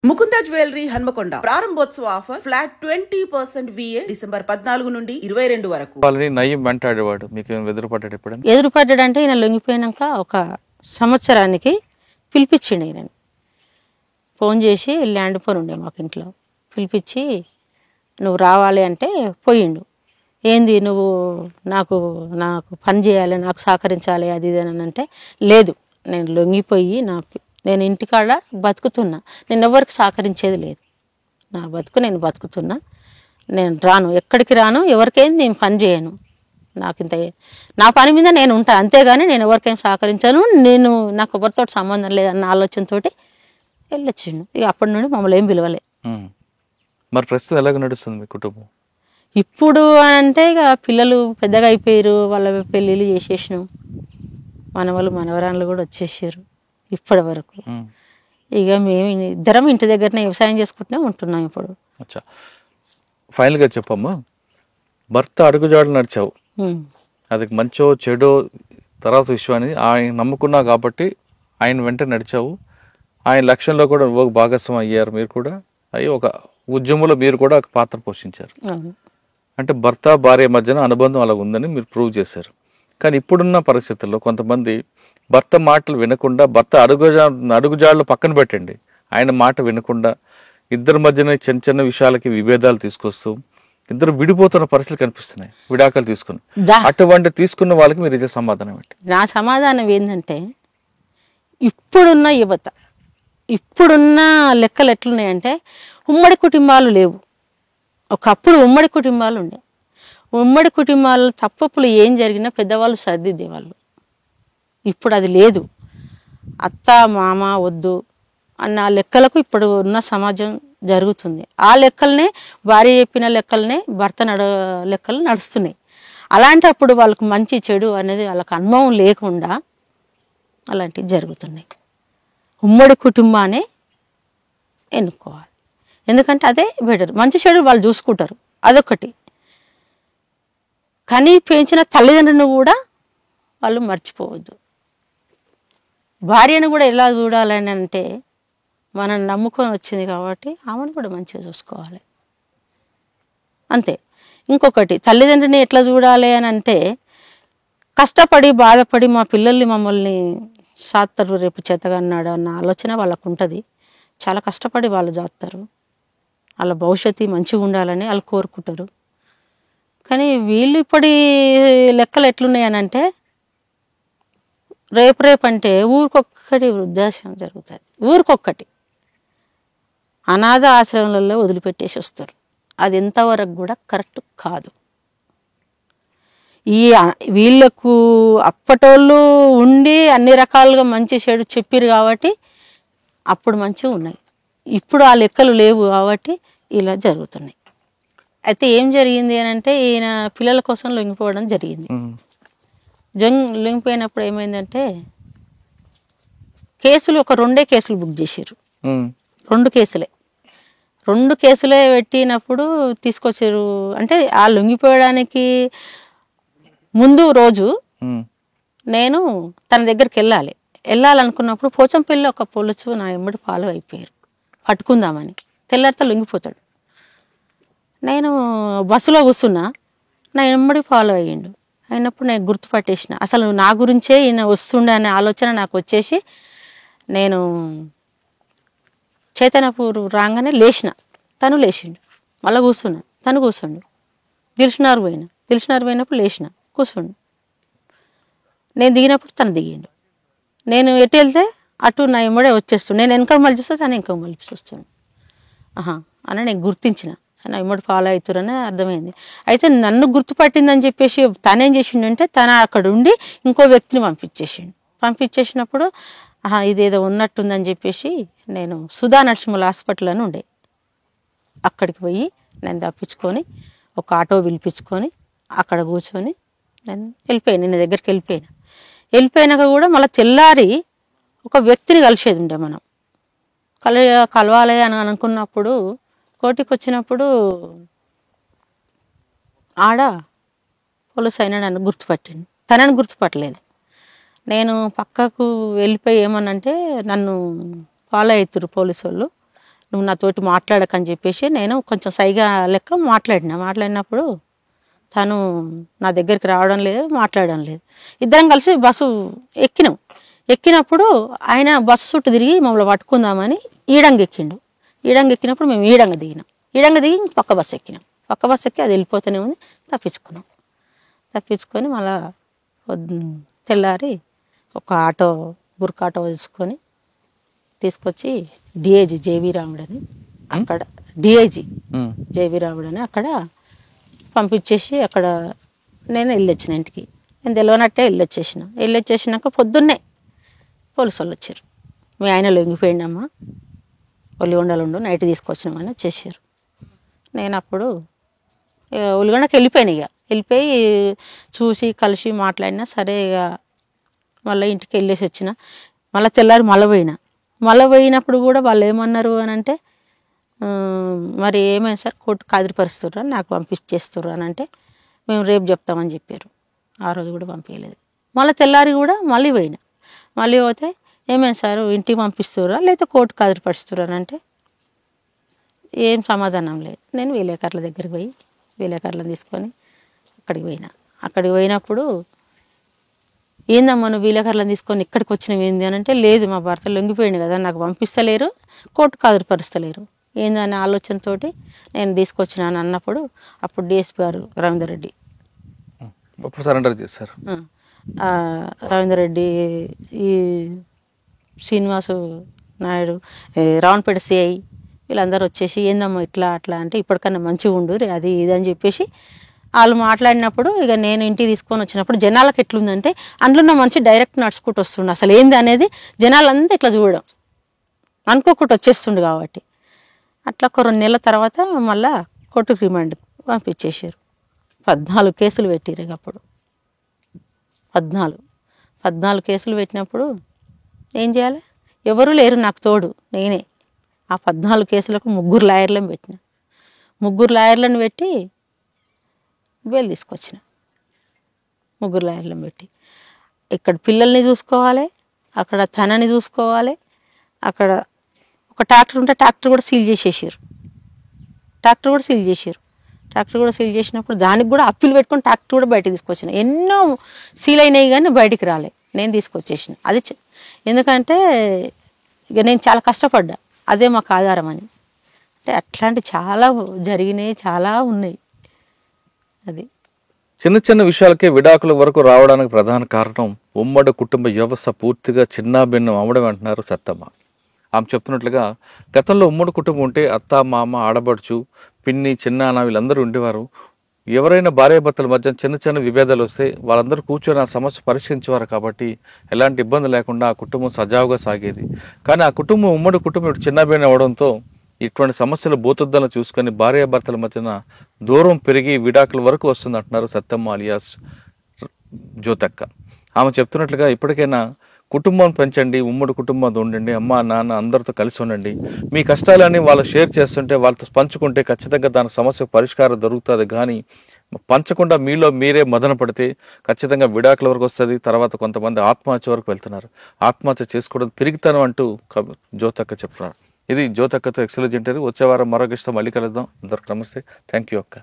Mukunda jewellery Hanamkonda ప్రారంభోత్సవ offer flat 20% VA December 14 నుండి 22 వరకు. వాళ్ళని నయ్యం వెంటాడేవాడు, మీకు ఎదురుపడ్డాడు ఎప్పుడైనా? ఎదురుపడ్డాడంటే ఈయన లొంగిపోయినాక ఒక సంవత్సరానికి పిలిపించిండు. ఈయన ఫోన్ చేసి ల్యాండ్ ఫోన్ ఉండే మాకు ఇంట్లో, పిలిపించి నువ్వు రావాలి అంటే పోయిండు. ఏంది నువ్వు నాకు పని చేయాలి, నాకు సహకరించాలి అది ఇది అని అంటే, లేదు నేను లొంగిపోయి నేను ఇంటికాడ బతుకుతున్నా, నేను ఎవరికి సహకరించేది లేదు, నా బతుకు నేను బతుకుతున్నా, నేను రాను, ఎక్కడికి రాను, ఎవరికైనా నేను పని చేయను, నా పని మీద నేను ఉంటాను, అంతేగాని నేను ఎవరికైనా సహకరించాను, నాకు ఎవరితో సంబంధం లేదన్న ఆలోచనతో వెళ్ళొచ్చిండు. ఇక అప్పటి నుండి మమ్మల్ని ఏం పిలవలే. మరి ప్రస్తుతం ఎలాగ నడుస్తుంది మీ కుటుంబం? ఇప్పుడు అంటే ఇక పిల్లలు పెద్దగా అయిపోయారు, వాళ్ళ పెళ్ళిళ్ళు చేసేసినాం, మనవరాళ్ళు కూడా వచ్చేసారు ఇప్పటి వరకు. ఇక మేము ఇద్దరం ఇంటి దగ్గరనే వ్యవసాయం చేసుకుంటూనే ఉంటున్నాం ఇప్పుడు. ఫైనల్గా చెప్పమ్మా, భర్త అడుగుజాడలు నడిచావు, అది మంచో చెడో తర్వాత విషయాన్ని ఆయన నమ్ముకున్నావు కాబట్టి ఆయన వెంట నడిచావు, ఆయన లక్ష్యంలో కూడా ఒక భాగస్వామి అయ్యారు, మీరు కూడా అయ్యి ఒక ఉద్యమంలో మీరు కూడా ఒక పాత్ర పోషించారు. అంటే భర్త భార్య మధ్యన అనుబంధం అలా ఉందని మీరు ప్రూవ్ చేశారు. కానీ ఇప్పుడున్న పరిస్థితుల్లో కొంతమంది భర్త మాటలు వినకుండా, భర్త అడుగుజాడలు పక్కన పెట్టండి, ఆయన మాట వినకుండా ఇద్దరి మధ్యన చిన్న చిన్న విషయాలకి విభేదాలు తీసుకొస్తూ ఇద్దరు విడిపోతున్న పరిస్థితులు కనిపిస్తున్నాయి, విడాకులు తీసుకుని. అటువంటి తీసుకున్న వాళ్ళకి మీరు ఇచ్చే సమాధానం ఏంటి? నా సమాధానం ఏంటంటే, ఇప్పుడున్న యువత, ఇప్పుడున్న లెక్కలు ఎట్లున్నాయంటే, ఉమ్మడి కుటుంబాలు లేవు. ఒకప్పుడు ఉమ్మడి కుటుంబాలు ఉండే, ఉమ్మడి కుటుంబాలు తప్పులు ఏం జరిగినా పెద్దవాళ్ళు సర్దిద్దేవాళ్ళు. ఇప్పుడు అది లేదు. అత్త మామ వద్దు అన్న లెక్కలకు ఇప్పుడు ఉన్న సమాజం జరుగుతుంది. ఆ లెక్కలనే, భార్య చెప్పిన లెక్కలనే భర్త లెక్కలు నడుస్తున్నాయి. అలాంటప్పుడు వాళ్ళకు మంచి చెడు అనేది వాళ్ళకి అనుభవం లేకుండా అలాంటివి జరుగుతున్నాయి. ఉమ్మడి కుటుంబాన్ని ఎన్నుకోవాలి, ఎందుకంటే అదే బెటర్, మంచి చెడు వాళ్ళు చూసుకుంటారు. అదొకటి. కానీ పెంచిన తల్లిదండ్రులను కూడా వాళ్ళు మర్చిపోవద్దు. భార్యను కూడా ఎలా చూడాలని అంటే, మనం నమ్ముకొని వచ్చింది కాబట్టి ఆమెను కూడా మంచిగా చూసుకోవాలి, అంతే. ఇంకొకటి, తల్లిదండ్రిని ఎట్లా చూడాలి అని అంటే, కష్టపడి బాధపడి మా పిల్లల్ని మమ్మల్ని సాత్తారు, రేపు చేతగన్నాడు అన్న ఆలోచన వాళ్ళకు ఉంటుంది. చాలా కష్టపడి వాళ్ళు జాతారు, వాళ్ళ భవిష్యత్తు మంచిగా ఉండాలని వాళ్ళు కోరుకుంటారు. కానీ వీళ్ళు ఇప్పటి లెక్కలు ఎట్లున్నాయనంటే, రేపు అంటే ఊరికొక్కటి వృద్ధాశ్రమం జరుగుతుంది, ఊరికొక్కటి అనాథ ఆశ్రమాలలో వదిలిపెట్టేసి వస్తారు. అది ఎంతవరకు కూడా కరెక్ట్ కాదు. వీళ్ళకు అప్పటోళ్ళు ఉండి అన్ని రకాలుగా మంచి చెడు చెప్పారు కాబట్టి అప్పుడు మంచిగా ఉన్నాయి. ఇప్పుడు ఆ లెక్కలు లేవు కాబట్టి ఇలా జరుగుతున్నాయి. అయితే ఏం జరిగింది అని అంటే, ఈయన పిల్లల కోసం లొంగిపోవడం జరిగింది. లొంగిపోయినప్పుడు ఏమైందంటే, కేసులు ఒక 2 కేసులు బుక్ చేశారు. 2 కేసులే పెట్టినప్పుడు తీసుకొచ్చారు. అంటే ఆ లొంగిపోయడానికి ముందు రోజు నేను తన దగ్గరికి వెళ్ళాలనుకున్నప్పుడు పోచంపల్లి ఒక పోలీసు నా ఎమ్మడి ఫాలో అయిపోయారు, పట్టుకుందామని. తెల్లారితో లొంగిపోతాడు. నేను బస్సులో కూర్చున్నా, నా ఎమ్మడి ఫాలో అయ్యిండు. అయినప్పుడు నేను గుర్తుపట్టేసిన, అసలు నా గురించే ఈయన వస్తుండే అనే ఆలోచన నాకు వచ్చేసి, నేను చైతన్యపూర్ రాగానే లేచిన, తను లేచిండు, మళ్ళీ కూర్చున్నా, తను కూర్చుండు. దిల్షునార్ పోయినప్పుడు లేచిన, కూర్చుండు. నేను దిగినప్పుడు తను దిగిండు. నేను ఎటు వెళ్తే అటు నా ఎమ్మడే వచ్చేస్తుండు. నేను వెనక మళ్ళీ చూస్తే తను వెనక మళ్ళీ వస్తుండు. అని నేను గుర్తించిన, నా ఎమ్మడి ఫాలో అవుతారని అర్థమైంది. అయితే నన్ను గుర్తుపట్టిందని చెప్పేసి తనేం చేసిండంటే, తన అక్కడ ఉండి ఇంకో వ్యక్తిని పంపించేసినప్పుడు ఇదేదో ఉన్నట్టుందని చెప్పేసి నేను సుధా నరసింహుల హాస్పిటల్ అని ఉండే, అక్కడికి పోయి నేను తప్పించుకొని ఒక ఆటో పిలిపించుకొని అక్కడ కూర్చొని నేను వెళ్ళిపోయాను. నేను దగ్గరికి వెళ్ళిపోయినాక కూడా మళ్ళీ తెల్లారి ఒక వ్యక్తిని కలిసేది ఉండే. మనం కలవాలి అని అనుకున్నప్పుడు కోటికి వచ్చినప్పుడు ఆడ పోలీసు అయినా నన్ను గుర్తుపట్టింది, తనని గుర్తుపట్టలేదు. నేను పక్కకు వెళ్ళిపోయి ఏమనంటే, నన్ను ఫాలో అవుతారు పోలీసు వాళ్ళు, నువ్వు నాతోటి మాట్లాడకని చెప్పేసి నేను కొంచెం సైగా లెక్క మాట్లాడినప్పుడు తను నా దగ్గరికి రావడం లేదు, మాట్లాడడం లేదు. ఇద్దరం కలిసి బస్సు ఎక్కినప్పుడు ఆయన బస్సు చుట్టూ తిరిగి మమ్మల్ని పట్టుకుందామని ఈడంగా ఎక్కినప్పుడు మేము ఈడంగా దిగి పక్క బస్సు ఎక్కి అది వెళ్ళిపోతూనే ఉంది. తప్పించుకొని మళ్ళా తెల్లారి ఒక బుర్క ఆటో తీసుకొచ్చి డిఐజీ జేవి రాముడని అక్కడ జేవి రాముడని అక్కడ పంపించేసి అక్కడ నేను వెళ్ళొచ్చిన ఇంటికి. నేను తెలియనట్టే వెళ్ళొచ్చేసినాక పొద్దున్నే పోలీసు వాళ్ళు వచ్చారు. మీ ఆయన లొంగిపోయిండమ్మా, ఒలిగొండలు నైట్ తీసుకొచ్చినామని వచ్చేసారు. నేను అప్పుడు ఒలిగొండకి వెళ్ళిపోయి చూసి కలిసి మాట్లాడినా సరే. ఇక మళ్ళీ ఇంటికి వెళ్ళేసి వచ్చిన. మళ్ళీ తెల్లారి మళ్ళీ పోయినప్పుడు కూడా వాళ్ళు ఏమన్నారు అని అంటే, మరి ఏమైంది సార్, కోర్టు హాజరుపరుస్తుర్రా, నాకు పంపించేస్తుర్రు అని అంటే, మేము రేపు చెప్తామని చెప్పారు. ఆ రోజు కూడా పంపించలేదు. మళ్ళీ తెల్లారి కూడా మళ్ళీ పోతే ఏమైంది సార్, ఇంటికి పంపిస్తుర్రా లేకపోతే కోర్టుకు హాజరుపరుస్తుర్రా అని అంటే ఏం సమాధానం లేదు. నేను విలేకరుల దగ్గరికి పోయి విలేకరులను తీసుకొని అక్కడికి పోయినప్పుడు ఏందమ్మా నువ్వు విలేకరులను తీసుకొని ఇక్కడికి వచ్చినవి ఏంది అని అంటే, లేదు మా భర్త లొంగిపోయింది కదా, నాకు పంపిస్తలేరు, కోర్టుకు హాజరుపరుస్తలేరు ఏందనే ఆలోచనతోటి నేను తీసుకొచ్చినాను అన్నప్పుడు అప్పుడు డిఎస్పీ గారు రవీందర్ రెడ్డి సరెండర్ చేశారు. రవీందర్ రెడ్డి, ఈ శ్రీనివాసు నాయుడు, రావణపేట సిఐ వీళ్ళందరూ వచ్చేసి ఏందమ్మా ఇట్లా అట్లా అంటే, ఇప్పటికన్నా మంచిగా ఉండు అది ఇది అని చెప్పేసి వాళ్ళు మాట్లాడినప్పుడు ఇక నేను ఇంటికి తీసుకొని వచ్చినప్పుడు జనాలకు ఎట్లుందంటే, అందులో మనిషి డైరెక్ట్ నడుచుకుంటూ వస్తుండే, అసలు ఏంది అనేది జనాలంతా ఇట్లా చూడడం అనుకోకుండా వచ్చేస్తుండే. కాబట్టి అట్లా ఒక 2 నెలల తర్వాత మళ్ళా కోర్టుకు రిమాండ్ పంపించేసారు. 14 కేసులు పెట్టిరు. అప్పుడు 14 కేసులు పెట్టినప్పుడు ఏం చేయాలి, ఎవరు లేరు నాకు తోడు, నేనే ఆ 14 కేసులకు 3 లాయర్లను పెట్టిన. 3 లాయర్లను పెట్టి బెయిల్ తీసుకొచ్చిన. 3 లాయర్లను పెట్టి ఇక్కడ పిల్లల్ని చూసుకోవాలి, అక్కడ తనని చూసుకోవాలి, అక్కడ ఒక ట్రాక్టర్ ఉంటే ట్రాక్టర్ కూడా సీల్ చేసేసారు. ట్రాక్టర్ కూడా సీల్ చేసినప్పుడు దానికి కూడా అప్పీల్ పెట్టుకొని ట్రాక్టర్ కూడా బయటకు తీసుకొచ్చిన. ఎన్నో సీల్ అయినాయి కానీ బయటికి రాలే, నేను తీసుకొచ్చేసిన. అది ఎందుకంటే ఇక నేను చాలా కష్టపడ్డా, అదే మాకు ఆధారం అని. అంటే అట్లాంటి చాలా జరిగినాయి, చాలా ఉన్నాయి. అది చిన్న చిన్న విషయాలకే విడాకుల వరకు రావడానికి ప్రధాన కారణం ఉమ్మడి కుటుంబ వ్యవస్థ పూర్తిగా చిన్నాభిన్నం అవడం అంటున్నారు సత్తమ్మ. ఆమె చెప్తున్నట్లుగా గతంలో ఉమ్మడి కుటుంబం ఉంటే అత్త, మామ, ఆడబడుచు, పిన్ని, చిన్నాన్న వీళ్ళందరూ ఉండేవారు. ఎవరైనా భార్యాభర్తల మధ్య చిన్న చిన్న విభేదాలు వస్తే వాళ్ళందరూ కూర్చొని ఆ సమస్య పరిష్కరించేవారు. కాబట్టి ఎలాంటి ఇబ్బంది లేకుండా ఆ కుటుంబం సజావుగా సాగేది. కానీ ఆ కుటుంబం ఉమ్మడి కుటుంబం చిన్నాభిన్నం అవడంతో ఇటువంటి సమస్యలు భూతద్దాలను చూసుకొని భార్యాభర్తల మధ్యన దూరం పెరిగి విడాకుల వరకు వస్తుంది అంటున్నారు సత్తమ్మ అలియాస్ జ్యోతక్క. ఆమె చెప్తున్నట్లుగా ఇప్పటికైనా కుటుంబం పెంచండి, ఉమ్మడి కుటుంబంతో ఉండండి, అమ్మ నాన్న అందరితో కలిసి ఉండండి. మీ కష్టాలని వాళ్ళు షేర్ చేస్తుంటే వాళ్ళతో పంచుకుంటే ఖచ్చితంగా దాని సమస్యకు పరిష్కారం దొరుకుతుంది. కానీ పంచకుండా మీలో మీరే మదన పడితే ఖచ్చితంగా విడాకుల వరకు వస్తుంది. తర్వాత కొంతమంది ఆత్మహత్య వరకు వెళ్తున్నారు. ఆత్మహత్య చేసుకోవడం పెరుగుతాను అంటూ జ్యోతక్క చెప్తున్నారు. ఇది జ్యోతక్కతో ఎక్సలెంట్ ఇంటర్వ్యూ. వచ్చే వారం మరొక ఇష్టం మళ్ళీ కలుద్దాం. అందరికి నమస్తే. థ్యాంక్ యూ అక్క.